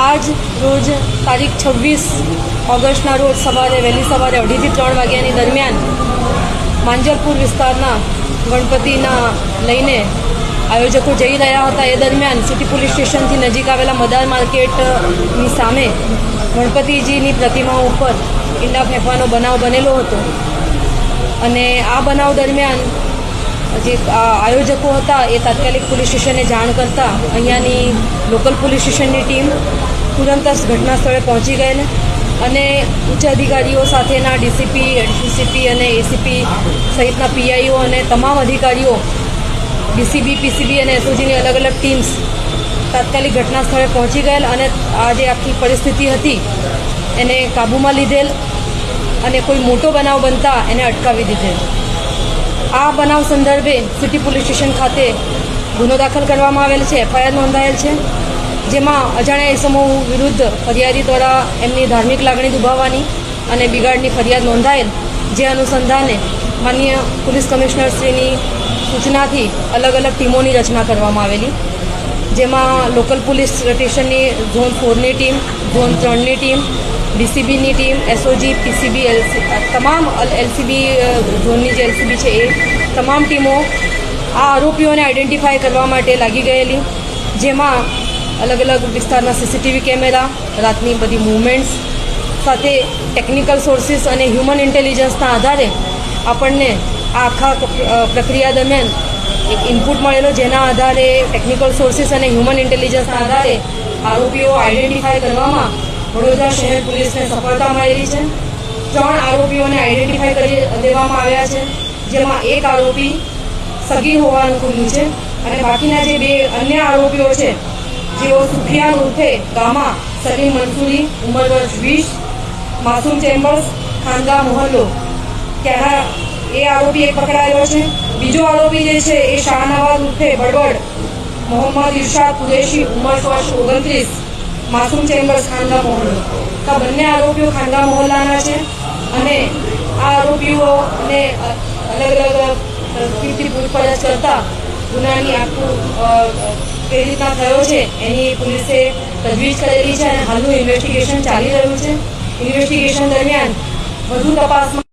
આજ રોજ તારીખ 26 ઓગસ્ટના રોજ વહેલી સવારે 2:30 થી 3 વાગ્યાની દરમિયાન માંજલપુર વિસ્તારના ગણપતિના લઈને આયોજકો જઈ રહ્યા હતા. એ દરમિયાન સિટી પોલીસ સ્ટેશનથી નજીક આવેલા મદાર માર્કેટની સામે ગણપતિજીની પ્રતિમાઓ ઉપર ઈંડા ફેંકવાનો બનાવ બનેલો હતો અને આ બનાવ દરમિયાન જે આયોજકો હતા એ તાત્કાલિક પોલીસ સ્ટેશને જાણ કરતા અહીંયાની લોકલ પોલીસ સ્ટેશનની ટીમ તુરંત જ ઘટના સ્થળે પહોંચી ગયેલ અને ઉચ્ચ અધિકારીઓ સાથેના ડીસીપી, એડીસીપી અને એસીપી સહિતના પીઆઈઓ અને તમામ અધિકારીઓ, ડીસીબી, પીસીબી અને એસઓજીની અલગ અલગ ટીમ્સ તાત્કાલિક ઘટના સ્થળે પહોંચી ગયેલ અને આ જે આખી પરિસ્થિતિ હતી એને કાબૂમાં લીધેલ અને કોઈ મોટો બનાવ બનતા એને અટકાવી દીધેલ. આ બનાવ સંદર્ભે સિટી પોલીસ સ્ટેશન ખાતે ગુનો દાખલ કરવામાં આવેલ છે, એફઆઈઆર નોંધાયેલ છે, જેમાં અજાણ્યા ઇસમો વિરુદ્ધ ફરિયાદી દ્વારા એમની ધાર્મિક લાગણી દુભાવવાની અને બિગાડની ફરિયાદ નોંધાયેલ. જે અનુસંધાને માનનીય પોલીસ કમિશનરશ્રીની સૂચનાથી અલગ અલગ ટીમોની રચના કરવામાં આવેલી, જેમાં લોકલ પોલીસ સ્ટેશનની ઝોન 4ની ટીમ, ઝોન 3ની ટીમ, ડીસીબીની ટીમ, એસઓજી, પીસીબી, તમામ એલસીબી ઝોનની જે એલસીબી છે એ તમામ ટીમો આ આરોપીઓને આઈડેન્ટિફાય કરવા માટે લાગી ગયેલી, જેમાં અલગ અલગ વિસ્તારના સીસીટીવી કેમેરા, રાતની બધી મૂવમેન્ટ્સ સાથે ટેકનિકલ સોર્સિસ અને હ્યુમન ઇન્ટેલિજન્સના આધારે આપણને આ આખા પ્રક્રિયા દરમિયાન એક ઇનપુટ મળેલો, જેના આધારે ટેકનિકલ સોર્સિસ અને હ્યુમન ઇન્ટેલિજન્સના આધારે આરોપીઓ આઈડેન્ટિફાય કરવામાં વડોદરા શહેર પોલીસને સફળતા મળેલી છે. 3 આરોપીઓને આઈડેન્ટિફાય કરી દેવામાં આવ્યા છે, જેમાં એક આરોપી સગીર હોવાનું ખુલ્યું છે અને બાકીના જે 2 અન્ય આરોપીઓ છે જેઓ સુફિયાન ઉર્ફે ગામા સલીમ મંસૂરી, ઉંમર વર્ષ 20, માસૂમ ચેમ્બર્સ, ખાનગા મોહલ્લો ત્યાંના એ આરોપી એક પકડાયેલો છે. બીજો આરોપી જે છે એ શાહનવાઝ ઉર્ફે બડબડ મોહમ્મદ ઇરશાદ કુરેશી, ઉંમર વર્ષ 29, માસૂમ ચેમ્બર્સ, ખાનગા મોહલ્લો. આ બંને આરોપીઓ ખાનગા મોહલ્લાના છે અને આ આરોપીઓને અલગ અલગ તરફથી પૂછપરછ કરતા ગુનાની આખું કઈ રીતના થયો છે એની પોલીસે તજવીજ કરેલી છે અને હાલનું ઇન્વેસ્ટિગેશન ચાલી રહ્યું છે. ઇન્વેસ્ટિગેશન દરમિયાન વધુ તપાસમાં